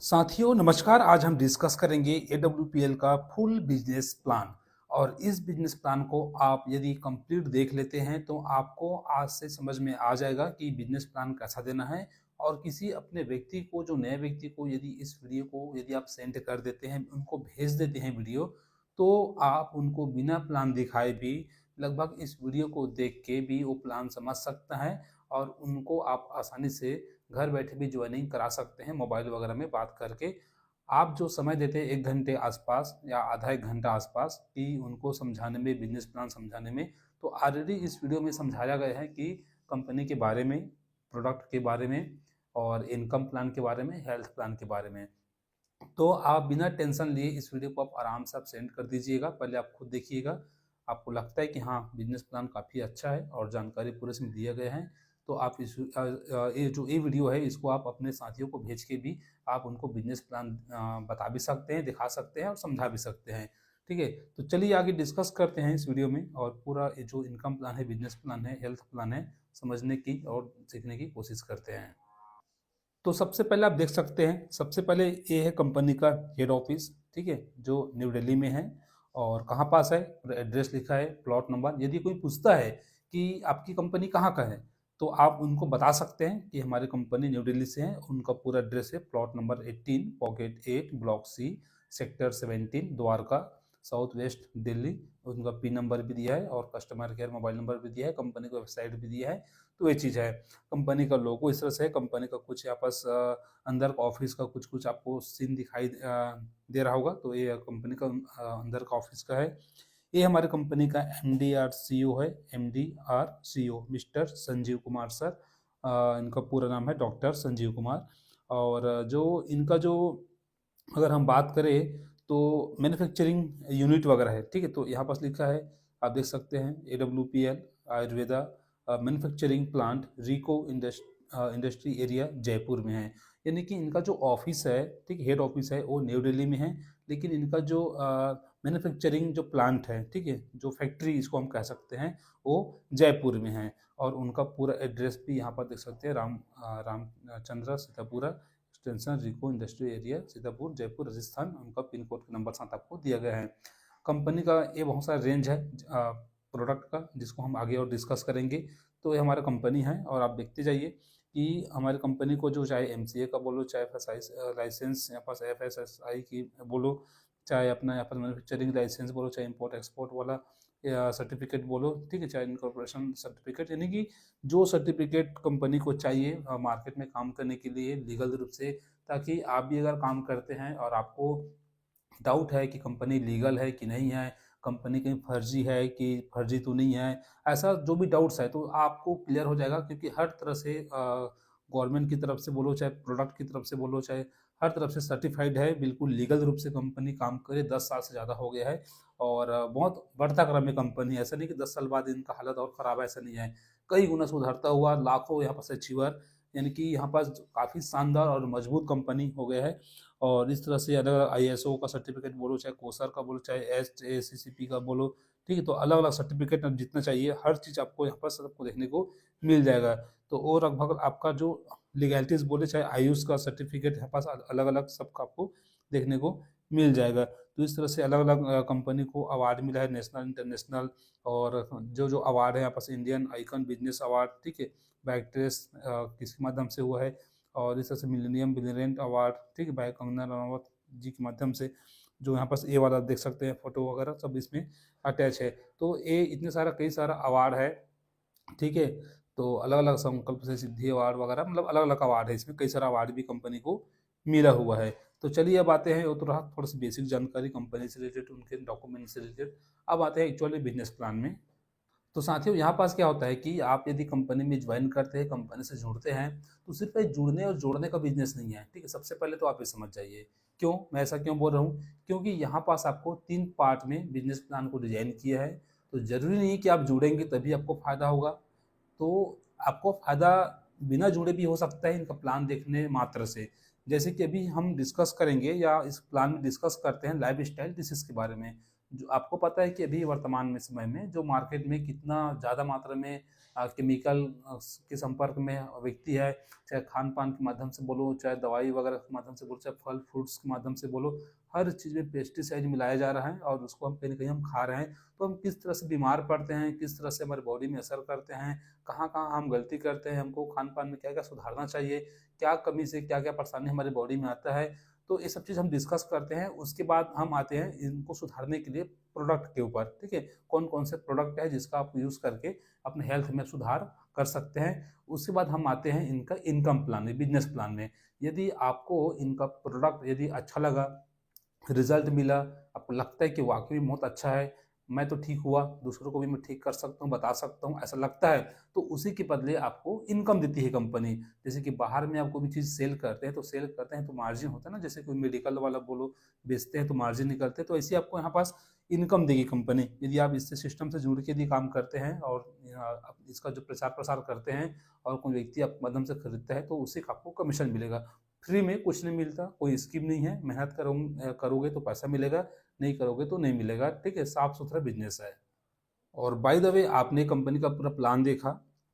साथियों नमस्कार। आज हम डिस्कस करेंगे AWPL का फुल बिजनेस प्लान। और इस बिजनेस प्लान को आप यदि कंप्लीट देख लेते हैं तो आपको आज से समझ में आ जाएगा कि बिजनेस प्लान कैसा देना है। और किसी अपने व्यक्ति को, जो नए व्यक्ति को, यदि इस वीडियो को यदि आप सेंड कर देते हैं, उनको भेज देते हैं वीडियो, तो आप उनको बिना प्लान दिखाए भी लगभग इस वीडियो को देख के भी वो प्लान समझ सकता है। और उनको आप आसानी से घर बैठे भी ज्वाइनिंग करा सकते हैं मोबाइल वगैरह में बात करके। आप जो समय देते हैं 1 घंटे आसपास या आधा 1 घंटा आसपास कि उनको समझाने में, बिजनेस प्लान समझाने में, तो ऑलरेडी इस वीडियो में समझाया गया है कि कंपनी के बारे में, प्रोडक्ट के बारे में, और इनकम प्लान के बारे में, हेल्थ प्लान के बारे में। तो आप बिना टेंशन लिए इस वीडियो को आप आराम से आप सेंड कर दीजिएगा। पहले आप खुद देखिएगा, आपको लगता है कि हाँ बिजनेस प्लान काफ़ी अच्छा है और जानकारी पूरे इसमें दिया गया है, तो आप ये वीडियो है इसको आप अपने साथियों को भेज के भी आप उनको बिजनेस प्लान बता भी सकते हैं, दिखा सकते हैं और समझा भी सकते हैं। ठीक है, तो चलिए आगे डिस्कस करते हैं इस वीडियो में, और पूरा ये जो इनकम प्लान है, बिजनेस प्लान है, हेल्थ प्लान है, समझने की और सीखने की कोशिश करते हैं। तो सबसे पहले आप देख सकते हैं, सबसे पहले ये है कंपनी का हेड ऑफिस। ठीक है, जो न्यू दिल्ली में है। और कहाँ पास है, एड्रेस लिखा है, प्लॉट नंबर। यदि कोई पूछता है कि आपकी कंपनी कहाँ का है, तो आप उनको बता सकते हैं कि हमारी कंपनी न्यू दिल्ली से है। उनका पूरा एड्रेस है plot number 18 pocket 8 block C sector 17 Dwarka south west Delhi. उनका पिन नंबर भी दिया है और कस्टमर केयर मोबाइल नंबर भी दिया है, कंपनी का वेबसाइट भी दिया है। तो ये चीज़ है। कंपनी का लोगो इस तरह से है, कंपनी का कुछ यहाँ पास अंदर का ऑफिस का कुछ कुछ आपको सीन दिखाई दे रहा होगा, तो ये कंपनी का अंदर का ऑफिस का है। ये हमारे कंपनी का MD और CEO है, MD और CEO mister Sanjeev Kumar sir. इनका पूरा नाम है डॉक्टर संजीव कुमार। और जो इनका जो, अगर हम बात करें तो मैन्युफैक्चरिंग यूनिट वगैरह है। ठीक है, तो यहाँ पास लिखा है, आप देख सकते हैं, AWPL आयुर्वेदा मैन्युफैक्चरिंग प्लांट रिको इंडस्ट्री एरिया जयपुर में है। यानी कि इनका जो ऑफिस है, ठीक, हेड ऑफिस है वो न्यू दिल्ली में है, लेकिन इनका जो मैन्युफैक्चरिंग जो प्लांट है, ठीक है, जो फैक्ट्री इसको हम कह सकते हैं, वो जयपुर में है। और उनका पूरा एड्रेस भी यहाँ पर देख सकते हैं, रामचंद्र सीतापुरा एक्सटेंशन रिको इंडस्ट्री एरिया सीतापुर जयपुर राजस्थान। उनका पिन कोड का नंबर साथ आपको दिया गया है। कंपनी का ये बहुत सारा रेंज है प्रोडक्ट का, जिसको हम आगे और डिस्कस करेंगे। तो ये हमारा कंपनी है, और आप देखते जाइए कि हमारी कंपनी को जो, चाहे MCA का बोलो, चाहे FSI लाइसेंस, यहाँ पास FSSI की बोलो, चाहे अपना यहाँ पर मैन्युफैक्चरिंग लाइसेंस बोलो, चाहे इम्पोर्ट एक्सपोर्ट वाला या सर्टिफिकेट बोलो, ठीक है, चाहे इनकॉर्पोरेशन सर्टिफिकेट, यानी कि जो सर्टिफिकेट कंपनी को चाहिए मार्केट में काम करने के लिए लीगल रूप से, ताकि आप भी अगर काम करते हैं और आपको डाउट है कि कंपनी लीगल है कि नहीं है, कंपनी कहीं फर्जी है कि फर्जी तो नहीं है, ऐसा जो भी डाउट्स है तो आपको क्लियर हो जाएगा। क्योंकि हर तरह से गवर्नमेंट की तरफ से बोलो, चाहे प्रोडक्ट की तरफ से बोलो, चाहे हर तरफ से सर्टिफाइड है, बिल्कुल लीगल रूप से कंपनी काम करे। 10 साल से ज़्यादा हो गया है, और बहुत बढ़ता क्रम में कंपनी है। ऐसा नहीं कि 10 साल बाद इनका हालत और ख़राब है, ऐसा नहीं है। कई गुना सुधरता हुआ, लाखों यहाँ पर अचीवर, यानी कि यहाँ पास काफ़ी शानदार और मजबूत कंपनी हो गया है। और इस तरह से अलग अलग ISO का सर्टिफिकेट बोलो, चाहे कोसर का बोलो, चाहे SACCP का बोलो, ठीक है, तो अलग अलग सर्टिफिकेट जितना चाहिए हर चीज़ आपको यहाँ पर सबको देखने को मिल जाएगा। तो और लगभग आपका जो लीगैलिटीज़ बोले, चाहे आयुष का सर्टिफिकेट यहाँ पास अलग अलग सबका आपको देखने को मिल जाएगा। तो इस तरह से अलग अलग कंपनी को अवार्ड मिला है, नेशनल इंटरनेशनल। और जो जो अवार्ड है यहाँ पास, इंडियन आइकन बिजनेस अवार्ड, ठीक है, बैकट्रेस किसके माध्यम से हुआ है, और इस तरह से मिलेनियम बिलियनेयर अवार्ड, ठीक है, भाई कंगना रनावत जी के माध्यम से, जो यहाँ पास ये वाला देख सकते हैं, फोटो वगैरह सब इसमें अटैच है। तो ये इतने सारा, कई सारा अवार्ड है, ठीक है। तो अलग अलग संकल्प से सिद्धि अवार्ड वगैरह, मतलब अलग अलग अवार्ड है इसमें, कई सारा अवार्ड भी कंपनी को मिला हुआ है। तो चलिए अब आते हैं, वो तो रहा थोड़ा सा बेसिक जानकारी कंपनी से रिलेटेड, उनके डॉक्यूमेंट से रिलेटेड। अब आते हैं एक्चुअली बिजनेस प्लान में। तो साथियों यहाँ पास क्या होता है कि आप यदि कंपनी में ज्वाइन करते हैं, कंपनी से जुड़ते हैं, तो सिर्फ एक जुड़ने और जोड़ने का बिजनेस नहीं है। ठीक है, सबसे पहले तो आप ये समझ जाइए क्यों मैं ऐसा क्यों बोल रहा हूँ। क्योंकि यहाँ पास आपको 3 पार्ट में बिजनेस प्लान को डिजाइन किया है। तो जरूरी नहीं कि आप जुड़ेंगे तभी आपको फायदा होगा। तो आपको फायदा बिना जुड़े भी हो सकता है इनका प्लान देखने मात्र से। जैसे कि अभी हम डिस्कस करेंगे, या इस प्लान में डिस्कस करते हैं लाइफ स्टाइल डिसीज के बारे में। जो आपको पता है कि अभी वर्तमान में समय में जो मार्केट में कितना ज़्यादा मात्रा में केमिकल के संपर्क में व्यक्ति है, चाहे खान पान के माध्यम से बोलो, चाहे दवाई वगैरह के माध्यम से बोलो, चाहे फल फ्रूट्स के माध्यम से बोलो, हर चीज़ में पेस्टिसाइड मिलाया जा रहा है और उसको हम कहीं ना कहीं हम खा रहे हैं। तो हम किस तरह से बीमार पड़ते हैं, किस तरह से हमारे बॉडी में असर करते हैं, कहाँ कहाँ हम गलती करते हैं, हमको खान पान में क्या क्या सुधारना चाहिए, क्या कमी से क्या क्या परेशानी हमारे बॉडी में आता है, तो ये सब चीज़ हम डिस्कस करते हैं। उसके बाद हम आते हैं इनको सुधारने के लिए प्रोडक्ट के ऊपर, ठीक है, कौन कौन से प्रोडक्ट है जिसका आप यूज़ करके अपने हेल्थ में सुधार कर सकते हैं। उसके बाद हम आते हैं इनका इनकम प्लान में, बिजनेस प्लान में। यदि आपको इनका प्रोडक्ट यदि अच्छा लगा, रिजल्ट मिला, आपको लगता है कि वाकई में बहुत अच्छा है, मैं तो ठीक हुआ, दूसरों को भी मैं ठीक कर सकता हूँ, बता सकता हूँ, ऐसा लगता है, तो उसी के बदले आपको इनकम देती है कंपनी। जैसे कि बाहर में आप कोई भी चीज़ सेल करते हैं, तो सेल करते हैं तो मार्जिन होता है ना, जैसे कोई मेडिकल वाला बोलो, बेचते हैं तो मार्जिन निकलते हैं, तो ऐसे आपको यहाँ पास इनकम देगी कंपनी। यदि आप इससे सिस्टम से जुड़ के यदि काम करते हैं और इसका जो प्रचार प्रसार करते हैं और कोई व्यक्ति आप माध्यम से खरीदता है, तो उससे आपको कमीशन मिलेगा। फ्री में कुछ नहीं मिलता, कोई स्कीम नहीं है, मेहनत करोगे तो पैसा मिलेगा, नहीं करोगे तो नहीं मिलेगा, ठीक है, साफ सुथरा बिजनेस है। और बाय द वे आपने कंपनी का पूरा प्लान देखा,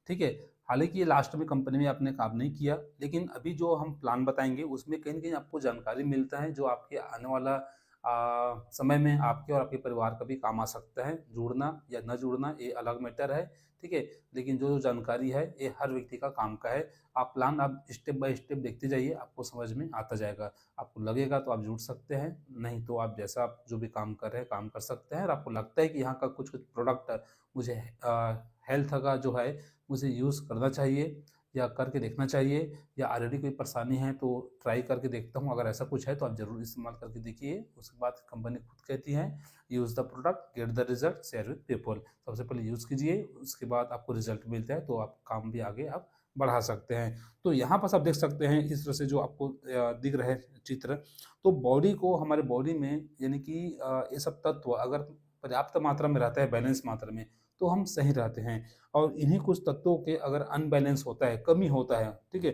ठीक है, हालांकि ये लास्ट में कंपनी में आपने काम नहीं किया, लेकिन अभी जो हम प्लान बताएंगे उसमें कहीं ना कहीं आपको जानकारी मिलता है जो आपके आने वाला समय में आपके और आपके परिवार का भी काम आ सकता है। जुड़ना या न जुड़ना ये अलग मैटर है, ठीक है, लेकिन जो जो जानकारी है ये हर व्यक्ति का काम का है। आप प्लान आप स्टेप बाय स्टेप देखते जाइए, आपको समझ में आता जाएगा। आपको लगेगा तो आप जुड़ सकते हैं, नहीं तो आप जैसा आप जो भी काम कर रहे हैं काम कर सकते हैं। और आपको लगता है कि यहाँ का कुछ कुछ प्रोडक्ट मुझे हेल्थ का जो है मुझे यूज़ करना चाहिए या करके देखना चाहिए, या ऑलरेडी कोई परेशानी है तो ट्राई करके देखता हूँ, अगर ऐसा कुछ है तो आप ज़रूर इस्तेमाल करके देखिए। उसके बाद कंपनी खुद कहती है use the product get the result share with people. सबसे पहले यूज़ कीजिए, उसके बाद आपको रिजल्ट मिलता है तो आप काम भी आगे आप बढ़ा सकते हैं। तो यहाँ पर आप देख सकते हैं इस तरह से जो आपको दिख रहा है चित्र, तो बॉडी को, हमारे बॉडी में यानी कि ये सब तत्व अगर पर्याप्त मात्रा में रहता है, बैलेंस मात्रा में, तो हम सही रहते हैं। और इन्हीं कुछ तत्वों के अगर अनबैलेंस होता है, कमी होता है, ठीक है,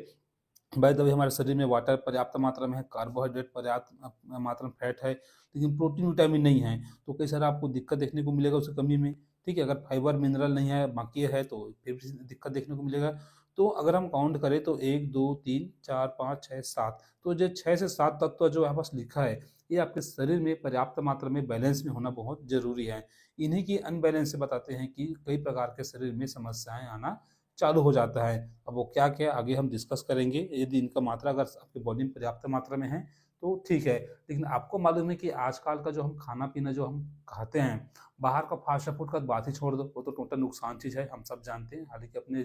बाय द वे हमारे शरीर में वाटर पर्याप्त मात्रा में है, कार्बोहाइड्रेट पर्याप्त मात्रा में फैट है, लेकिन प्रोटीन विटामिन नहीं है, तो कई सारा आपको दिक्कत देखने को मिलेगा उसकी कमी में, ठीक है। अगर फाइबर मिनरल नहीं है, बाकी है, तो फिर भी दिक्कत देखने को मिलेगा। तो अगर हम काउंट करें तो 1 2 3 4 5 6 7, तो जो 6 से 7 तत्व जो यहाँ पास लिखा है, ये आपके शरीर में पर्याप्त मात्रा में बैलेंस में होना बहुत जरूरी है। इन्हीं की अनबैलेंस से बताते हैं कि कई प्रकार के शरीर में समस्याएं आना चालू हो जाता है। अब वो क्या क्या आगे हम डिस्कस करेंगे। यदि इनका मात्रा अगर आपकी बॉडी में पर्याप्त मात्रा में है तो ठीक है, लेकिन आपको मालूम है कि आजकल का जो हम खाना पीना जो हम खाते हैं, बाहर का फास्ट फूड का बात ही छोड़ दो, वो तो टोटल नुकसान चीज़ है, हम सब जानते हैं। हालांकि अपने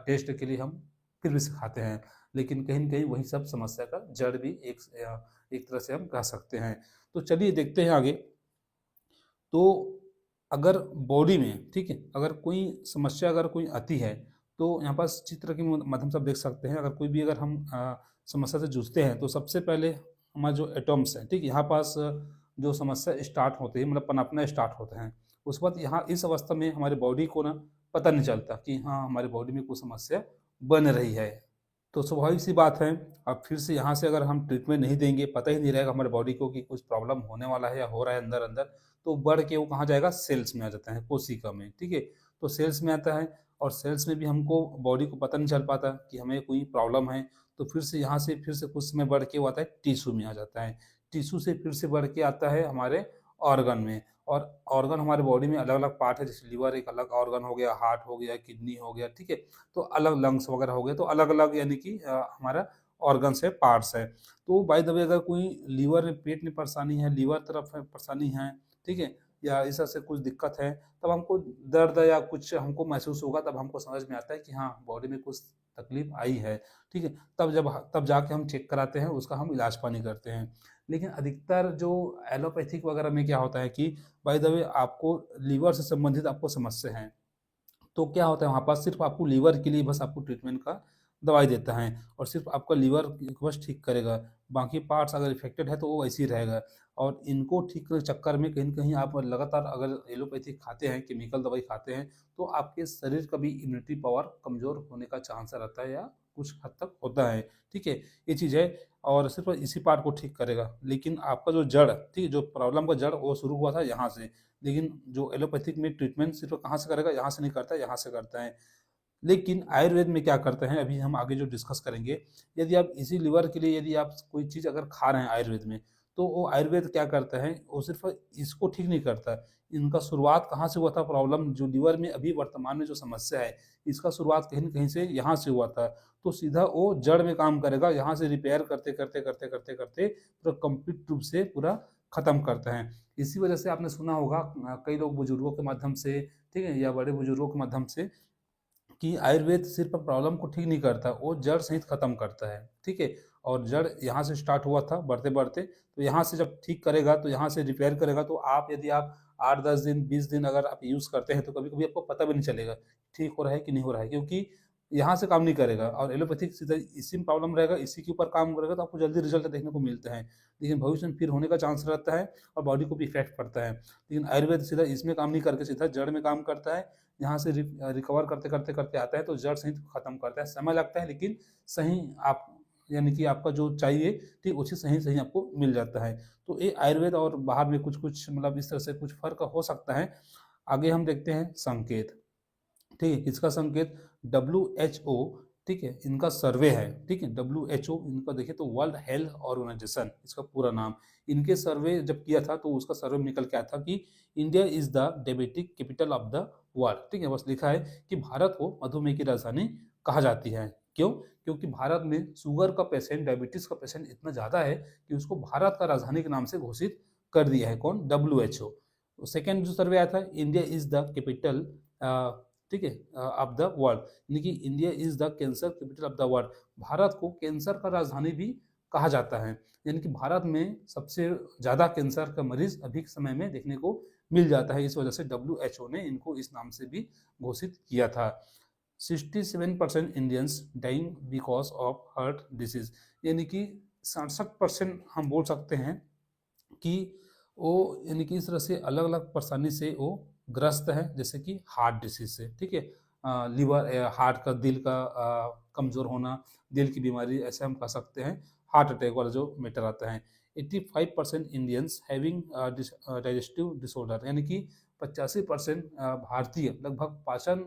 टेस्ट के लिए हम फिर भी से खाते हैं, लेकिन कहीं न कहीं वही सब समस्या का जड़ भी एक तरह से हम कह सकते हैं। तो चलिए देखते हैं आगे। तो अगर बॉडी में, ठीक है, अगर कोई समस्या अगर कोई आती है, तो यहाँ पास चित्र के माध्यम से आप देख सकते हैं। अगर कोई भी अगर हम समस्या से जूझते हैं तो सबसे पहले हमारे जो एटम्स हैं, ठीक, यहाँ पास जो समस्या स्टार्ट होती है, मतलब पनपना स्टार्ट होता है, उस वक्त यहाँ इस अवस्था में हमारी बॉडी को ना पता नहीं चलता कि हाँ हमारी बॉडी में कोई समस्या बन रही है। तो स्वाभाविक सी बात है, अब फिर से यहाँ से अगर हम ट्रीटमेंट नहीं देंगे, पता ही नहीं रहेगा हमारे बॉडी को कि कुछ प्रॉब्लम होने वाला है या हो रहा है अंदर अंदर, तो बढ़ के वो कहाँ जाएगा, सेल्स में आ जाता है, कोशिका में, ठीक है। तो सेल्स में आता है, और सेल्स में भी हमको बॉडी को पता नहीं चल पाता कि हमें कोई प्रॉब्लम है, तो फिर से यहाँ से फिर से कुछ समय बढ़ के वो आता है टिश्यू में आ जाता है। टिश्यू से फिर से बढ़ के आता है हमारे ऑर्गन में। और ऑर्गन हमारे बॉडी में अलग अलग पार्ट है, जैसे लीवर एक अलग ऑर्गन हो गया, हार्ट हो गया, किडनी हो गया, ठीक है, तो अलग लंग्स वगैरह हो गए, तो अलग अलग यानी कि हमारा ऑर्गन्स है, पार्ट्स है। तो बाय द वे अगर कोई लीवर में, पेट में परेशानी है, लीवर तरफ है परेशानी है, ठीक है, या इस तरह से कुछ दिक्कत है, तब हमको दर्द या कुछ हमको महसूस होगा, तब हमको समझ में आता है कि हाँ बॉडी में कुछ तकलीफ आई है, ठीक है। तब जाके हम चेक कराते हैं, उसका हम इलाज पानी करते हैं। लेकिन अधिकतर जो एलोपैथिक वगैरह में क्या होता है कि बाय द वे आपको लीवर से संबंधित आपको समस्या है, तो क्या होता है वहाँ पास सिर्फ आपको लीवर के लिए बस आपको ट्रीटमेंट का दवाई देता है, और सिर्फ आपका लीवर बस ठीक करेगा, बाकी पार्ट्स अगर इफेक्टेड है तो वो वैसे ही रहेगा। और इनको ठीक करने के चक्कर में कहीं न कहीं आप लगातार अगर एलोपैथी खाते हैं, केमिकल दवाई खाते हैं, तो आपके शरीर का भी इम्यूनिटी पावर कमज़ोर होने का चांस रहता है, या कुछ हद तक होता है, ठीक है, ये चीज़ है। और सिर्फ इसी पार्ट को ठीक करेगा, लेकिन आपका जो जड़, ठीक है, जो प्रॉब्लम का जड़ वो शुरू हुआ था यहाँ से। लेकिन जो एलोपैथिक में ट्रीटमेंट सिर्फ कहाँ से करेगा, यहाँ से नहीं करता है, यहाँ से करता है। लेकिन आयुर्वेद में क्या करते हैं, अभी हम आगे जो डिस्कस करेंगे, यदि आप इसी लिवर के लिए यदि आप कोई चीज़ अगर खा रहे हैं आयुर्वेद में, तो वो आयुर्वेद क्या करता है, वो सिर्फ इसको ठीक नहीं करता। इनका शुरुआत कहाँ से हुआ था, प्रॉब्लम जो लिवर में अभी वर्तमान में जो समस्या है, इसका शुरुआत कहीं न कहीं से यहाँ से हुआ था। तो सीधा वो जड़ में काम करेगा, यहाँ से रिपेयर करते करते करते करते करते पूरा कंप्लीट रूप से पूरा खत्म करते हैं। इसी वजह से आपने सुना होगा कई लोग बुजुर्गों के माध्यम से, ठीक है, या बड़े बुजुर्गों के माध्यम से, कि आयुर्वेद सिर्फ प्रॉब्लम को ठीक नहीं करता, वो जड़ सहित खत्म करता है, ठीक है। और जड़ यहाँ से स्टार्ट हुआ था बढ़ते बढ़ते, तो यहाँ से जब ठीक करेगा, तो यहाँ से रिपेयर करेगा, तो आप यदि आप 8-10 दिन 20 दिन अगर आप यूज़ करते हैं, तो कभी कभी आपको पता भी नहीं चलेगा ठीक हो रहा है कि नहीं हो रहा है, क्योंकि यहाँ से काम नहीं करेगा। और एलोपैथिक सीधा इसी में प्रॉब्लम रहेगा, इसी के ऊपर काम करेगा, तो आपको जल्दी रिजल्ट देखने को मिलते हैं, लेकिन भविष्य में फिर होने का चांस रहता है और बॉडी को भी इफेक्ट पड़ता है। लेकिन आयुर्वेद सीधा इसमें काम नहीं करके सीधा जड़ में काम करता है, यहाँ से रिकवर करते करते करते आता है, तो जड़ सहित खत्म करता है। समय लगता है, लेकिन सही आप यानी कि आपका जो चाहिए, ठीक उसी सही सही आपको मिल जाता है। तो ये आयुर्वेद और बाहर में कुछ कुछ मतलब इस तरह से कुछ फर्क हो सकता है। आगे हम देखते हैं संकेत, ठीक है, किसका संकेत, WHO, ठीक है, इनका सर्वे है, ठीक है, WHO इनका देखिए तो वर्ल्ड हेल्थ ऑर्गेनाइजेशन इसका पूरा नाम। इनके सर्वे जब किया था, तो उसका सर्वे में निकल के आया था कि India is the diabetic capital of the world, ठीक है, बस लिखा है कि भारत को मधुमेह की राजधानी कहा जाती है। क्यों? क्योंकि भारत में शुगर का पेशेंट, डायबिटीज का पेशेंट इतना ज़्यादा है कि उसको भारत का राजधानी के नाम से घोषित कर दिया है। कौन? WHO। सेकेंड जो सर्वे आया था, इंडिया इज द कैपिटल, ठीक है, ऑफ द वर्ल्ड, यानी कि India is the cancer capital of the world, Bharat को कैंसर का राजधानी भी कहा जाता है। यानी कि भारत में सबसे ज़्यादा कैंसर का मरीज अभी के समय में देखने को मिल जाता है। इस वजह से WHO ने इनको इस नाम से भी घोषित किया था। 67% Indians dying because of heart disease, यानी कि 67% हम बोल सकते हैं कि वो यानी कि इस तरह से अलग अलग परेशानी से वो ग्रस्त है, जैसे कि हार्ट डिसीज से, ठीक है, लीवर, हार्ट का, दिल का कमज़ोर होना, दिल की बीमारी, ऐसे हम कह सकते हैं, हार्ट अटैक वाला जो मैटर आता है। 85% इंडियंस हैविंग डाइजेस्टिव डिसऑर्डर, यानी कि 85% भारतीय लगभग पाचन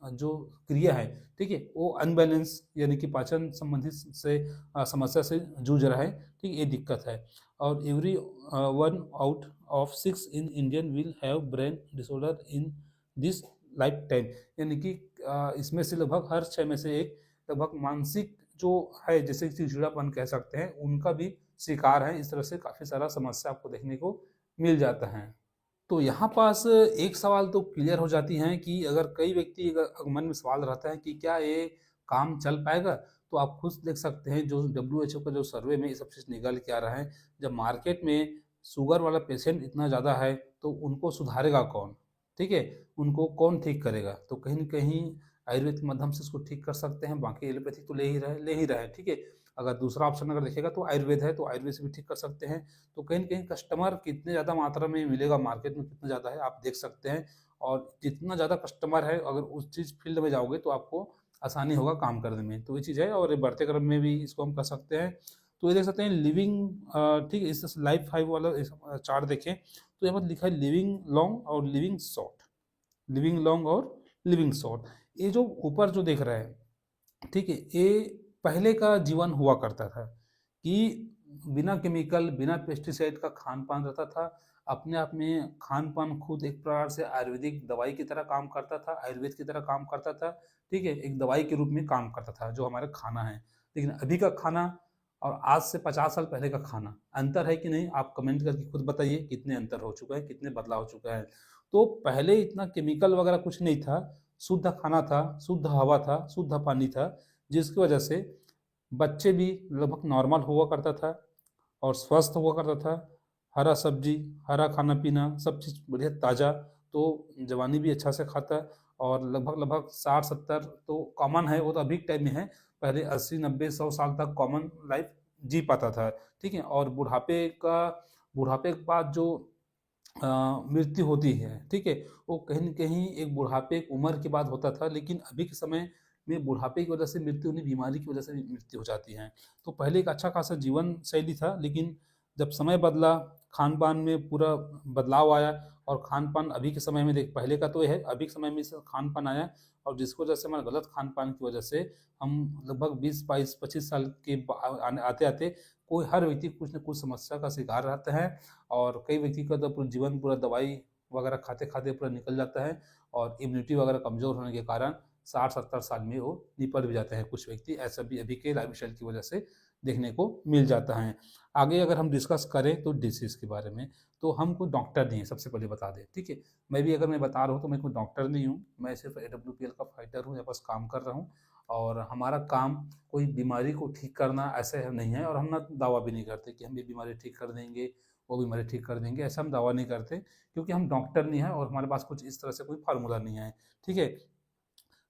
जो क्रिया है, ठीक है, वो अनबैलेंस यानी कि पाचन संबंधित से समस्या से जूझ रहा है, ठीक, ये दिक्कत है। और every 1 out of 6 in Indian will have brain disorder in this life time, यानी कि इसमें से लगभग हर 6 में से एक लगभग मानसिक जो है, जैसे चिड़चिड़ापन कह सकते हैं, उनका भी शिकार है। इस तरह से काफ़ी सारा समस्या आपको देखने को मिल जाता है। तो यहाँ पास एक सवाल तो क्लियर हो जाती हैं कि अगर कई व्यक्ति अगर मन में सवाल रहता है कि क्या ये काम चल पाएगा, तो आप खुद देख सकते हैं जो WHO का जो सर्वे में ये सब चीज़ निकल के आ रहा है। जब मार्केट में शुगर वाला पेशेंट इतना ज़्यादा है, तो उनको सुधारेगा कौन, ठीक है, उनको कौन ठीक करेगा? तो कहीं न कहीं आयुर्वेद के माध्यम से उसको ठीक कर सकते हैं, बाकी एलोपैथी तो ले ही रहे, ठीक है। अगर दूसरा ऑप्शन अगर देखेगा तो आयुर्वेद है, तो आयुर्वेद से भी ठीक कर सकते हैं। तो कहीं न कहीं कस्टमर कितने ज़्यादा मात्रा में मिलेगा, मार्केट में कितना ज़्यादा है, आप देख सकते हैं। और जितना ज़्यादा कस्टमर है, अगर उस चीज़ फील्ड में जाओगे, तो आपको आसानी होगा काम करने में। तो ये चीज़ है, और ये बढ़ते क्रम में भी इसको हम कर सकते हैं। तो ये देख सकते हैं लिविंग, ठीक है, इस लाइफ 5 वाला इस चार्ट देखें, तो यहाँ पर लिखा है लिविंग लॉन्ग और लिविंग शॉर्ट, लिविंग लॉन्ग और लिविंग शॉर्ट। ये जो ऊपर जो देख रहे हैं, ठीक है, ये पहले का जीवन हुआ करता था कि बिना केमिकल, बिना पेस्टिसाइड का खान-पान रहता था। अपने आप में खान-पान खुद एक प्रकार से आयुर्वेदिक दवाई की तरह काम करता था, आयुर्वेद की तरह काम करता था, ठीक है? एक दवाई के रूप में काम करता था, जो हमारा खाना है। लेकिन अभी का खाना और आज से 50 साल पहले का खाना, अंतर है कि नहीं? आप कमेंट करके खुद बताइए, कितने अंतर हो चुका है, कितने बदलाव हो चुका है। तो पहले इतना केमिकल वगैरह कुछ नहीं था, शुद्ध खाना था, शुद्ध हवा था, शुद्ध पानी था, जिसकी वजह से बच्चे भी लगभग नॉर्मल हुआ करता था और स्वस्थ हुआ करता था। हरा सब्जी, हरा खाना-पीना, सब चीज़ बढ़िया ताज़ा, तो जवानी भी अच्छा से खाता, और लगभग-लगभग 60-70 तो कॉमन है, वो तो अभी के टाइम में है। पहले 80-90-100 साल तक कॉमन लाइफ जी पाता था, ठीक है? और बुढ़ापे के बाद जो अ, मृत्यु होती है, ठीक है? वो कहीं न कहीं एक बुढ़ापे, एक उम्र के बाद होता था, लेकिन अभी के समय में बुढ़ापे की वजह से मृत्यु नहीं, बीमारी की वजह से मृत्यु हो जाती है। तो पहले एक अच्छा खासा जीवन शैली था, लेकिन जब समय बदला, खान पान में पूरा बदलाव आया, और खान पान अभी के समय में देख, पहले का तो ये है, अभी के समय में खान पान आया, और जिसकी वजह से हमारा गलत खान पान की वजह से हम लगभग 20 22 25 साल के आते आते कोई हर व्यक्ति कुछ न कुछ समस्या का शिकार रहता है, और कई व्यक्ति का तो पूरा जीवन पूरा दवाई वगैरह खाते खाते पूरा निकल जाता है, और इम्यूनिटी वगैरह कमजोर होने के कारण 60 70 साल में वो निपट भी जाते हैं कुछ व्यक्ति। ऐसा भी अभी के लाइफ स्टाइल की वजह से देखने को मिल जाता है। आगे अगर हम डिस्कस करें तो डिसीज़ के बारे में, तो हम कोई डॉक्टर नहीं है, सबसे पहले बता दें, ठीक है। मैं बता रहा हूँ तो मैं कोई डॉक्टर नहीं हूँ, मैं सिर्फ AWPL का फाइटर हूँ, यहाँ बस काम कर रहा हूँ, और हमारा काम कोई बीमारी को ठीक करना ऐसे नहीं है, और हम ना दावा भी नहीं करते कि हम ये बीमारी ठीक कर देंगे, वो बीमारी ठीक कर देंगे, ऐसा हम दावा नहीं करते, क्योंकि हम डॉक्टर नहीं हैं और हमारे पास कुछ इस तरह से कोई फार्मूला नहीं है, ठीक है।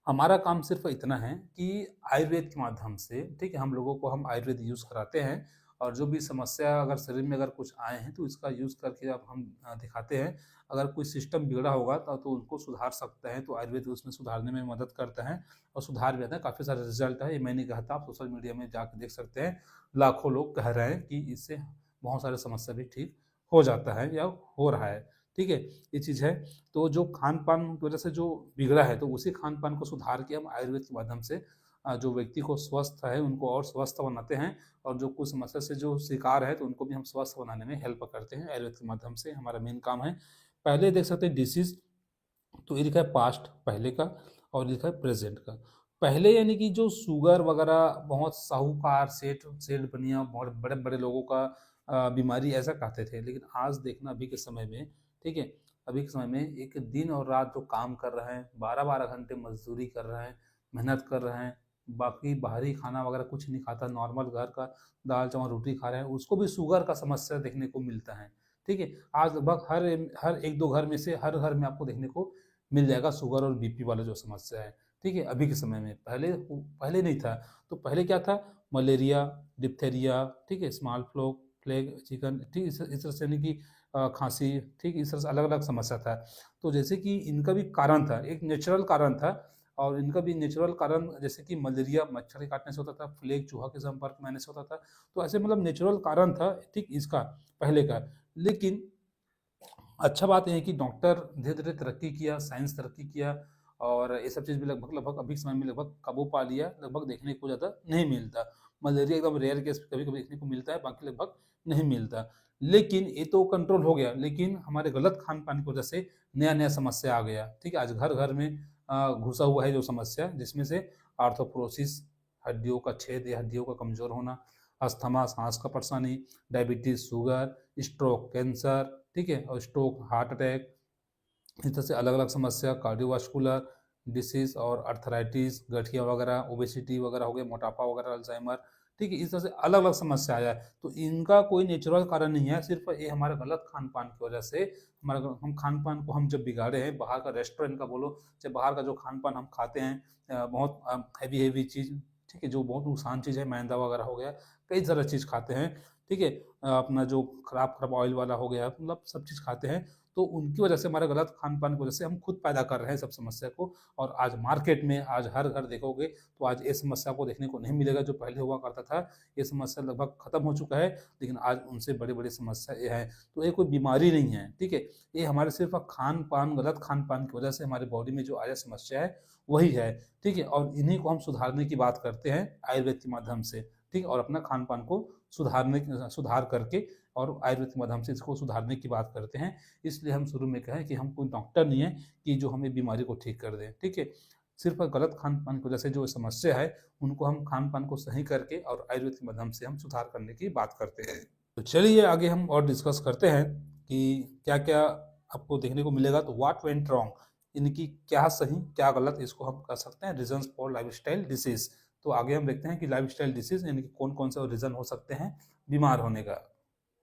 हमारा काम सिर्फ इतना है कि आयुर्वेद के माध्यम से, ठीक है, हम लोगों को हम आयुर्वेद यूज़ कराते हैं, और जो भी समस्या अगर शरीर में अगर कुछ आए हैं तो इसका यूज़ करके अब हम दिखाते हैं। अगर कोई सिस्टम बिगड़ा होगा तो उनको सुधार सकते हैं, तो आयुर्वेद उसमें सुधारने में मदद करता है, और सुधार भी आता है, काफ़ी सारे रिजल्ट है, ये मैं नहीं कहता, आप सोशल मीडिया में जाकर देख सकते हैं, लाखों लोग कह रहे हैं कि इससे बहुत सारे समस्या भी ठीक हो जाता है या हो रहा है, ठीक है, ये चीज़ है। तो जो खान-पान की वजह से जो बिगड़ा है, तो उसी खान-पान को सुधार के हम आयुर्वेद के माध्यम से जो व्यक्ति को स्वस्थ है, उनको और स्वस्थ बनाते हैं, और जो कुछ समस्या से जो शिकार है, तो उनको भी हम स्वस्थ बनाने में हेल्प करते हैं, आयुर्वेद के माध्यम से हमारा मेन काम है। पहले देख सकते हैं डिसीज़, तो ये लिखा है पास्ट पहले का, और लिखा है प्रेज़ेंट का। पहले यानी कि जो शुगर वगैरह बहुत साहूकार, सेठ सेठ बनिया, बहुत बड़े-बड़े लोगों का बीमारी ऐसा कहते थे। लेकिन आज देखना अभी के समय में, ठीक है, अभी के समय में एक दिन और रात जो काम कर रहे हैं, 12-12 घंटे मज़दूरी कर रहे हैं, मेहनत कर रहे हैं, बाकी बाहरी खाना वगैरह कुछ नहीं खाता, नॉर्मल घर का दाल-चावल रोटी खा रहे हैं, उसको भी शुगर का समस्या देखने को मिलता है, ठीक है। आज लगभग हर 1-2 घर में से हर घर में आपको देखने को मिल जाएगा शुगर और बीपी वाला जो समस्या है, ठीक है, अभी के समय में। पहले नहीं था, तो पहले क्या था, मलेरिया, डिप्थीरिया, ठीक है, स्मॉल प्लेग, चिकन, ठीक, इस तरह से यानी कि खाँसी, ठीक, इस तरह से अलग-अलग समस्या था। तो जैसे कि इनका भी कारण था, एक नेचुरल कारण था, और इनका भी नेचुरल कारण जैसे कि मलेरिया मच्छर के काटने से होता था, प्लेग चूहा के संपर्क में आने से होता था, तो ऐसे मतलब नेचुरल कारण था, ठीक, इसका पहले का। लेकिन अच्छा बात ये है कि डॉक्टर धीरे-धीरे तरक्की किया, साइंस तरक्की किया, और ये सब चीज़ भी लगभग अभी के समय में लगभग काबू पा लिया, लगभग देखने को ज़्यादा नहीं मिलता। मलेरिया एकदम रेयर केस कभी-कभी देखने को मिलता है, बाकी लगभग नहीं मिलता। लेकिन ये तो कंट्रोल हो गया, लेकिन हमारे गलत खान-पान की वजह से नया-नया समस्या आ गया, ठीक है? आज घर-घर में घुसा हुआ है जो समस्या, जिसमें से आर्थ्रोपोरोसिस, हड्डियों का छेद या हड्डियों का कमज़ोर होना, अस्थमा, साँस का परेशानी, डायबिटीज़, शुगर, स्ट्रोक, कैंसर, ठीक है? और स्ट्रोक, हार्ट अटैक, इस तरह से अलग-अलग समस्या, कार्डियोवास्कुलर डिसीज़ और अर्थराइटिस, गठिया वगैरह, ओबेसिटी वगैरह हो गया, मोटापा वगैरह, अल्ज़ाइमर, ठीक है? इस तरह से अलग-अलग समस्या आ जाए। तो इनका कोई नेचुरल कारण नहीं है, सिर्फ़ ये हमारे गलत खान-पान की वजह से, हम खान-पान को हम जब बिगाड़े हैं, बाहर का रेस्टोरेंट का बोलो, चाहे बाहर का जो खान-पान हम खाते हैं, बहुत हेवी-हेवी चीज़, ठीक है? जो बहुत नुकसान चीज़ है, मैदा वगैरह हो गया, कई सारा चीज़ खाते हैं, ठीक है? अपना जो खराब-खराब ऑयल वाला हो गया, मतलब सब चीज़ खाते हैं, तो उनकी वजह से, हमारे गलत खान-पान की वजह से हम खुद पैदा कर रहे हैं सब समस्या को। और आज मार्केट में, आज हर घर देखोगे तो आज ये समस्या को देखने को नहीं मिलेगा जो पहले हुआ करता था। ये समस्या लगभग खत्म हो चुका है, लेकिन आज उनसे बड़ी-बड़ी समस्या ये है। तो ये कोई बीमारी नहीं है, ठीक है? ये हमारे सिर्फ़ खान-पान, गलत खान-पान की वजह से हमारी बॉडी में जो आया समस्या है, वही है, ठीक है? और इन्हीं को हम सुधारने की बात करते हैं आयुर्वेद के माध्यम से, ठीक है? और अपना खान-पान को सुधार करके और आयुर्वेद के माध्यम से इसको सुधारने की बात करते हैं। इसलिए हम शुरू में कहें कि हम कोई डॉक्टर नहीं है कि जो हमें बीमारी को ठीक कर दें, ठीक है? सिर्फ़ गलत खान-पान की वजह से जो समस्या है, उनको हम खान-पान को सही करके और आयुर्वेद के माध्यम से हम सुधार करने की बात करते हैं। तो चलिए आगे हम और डिस्कस करते हैं कि क्या-क्या आपको देखने को मिलेगा। तो व्हाट वेंट रॉन्ग, इनकी क्या सही, क्या गलत, इसको हम कह सकते हैं रीज़न्स फॉर लाइफ़स्टाइल डिसीज़। तो आगे हम देखते हैं कि लाइफ़स्टाइल डिसीज़ यानी कि कौन-कौन से रीज़न हो सकते हैं बीमार होने का।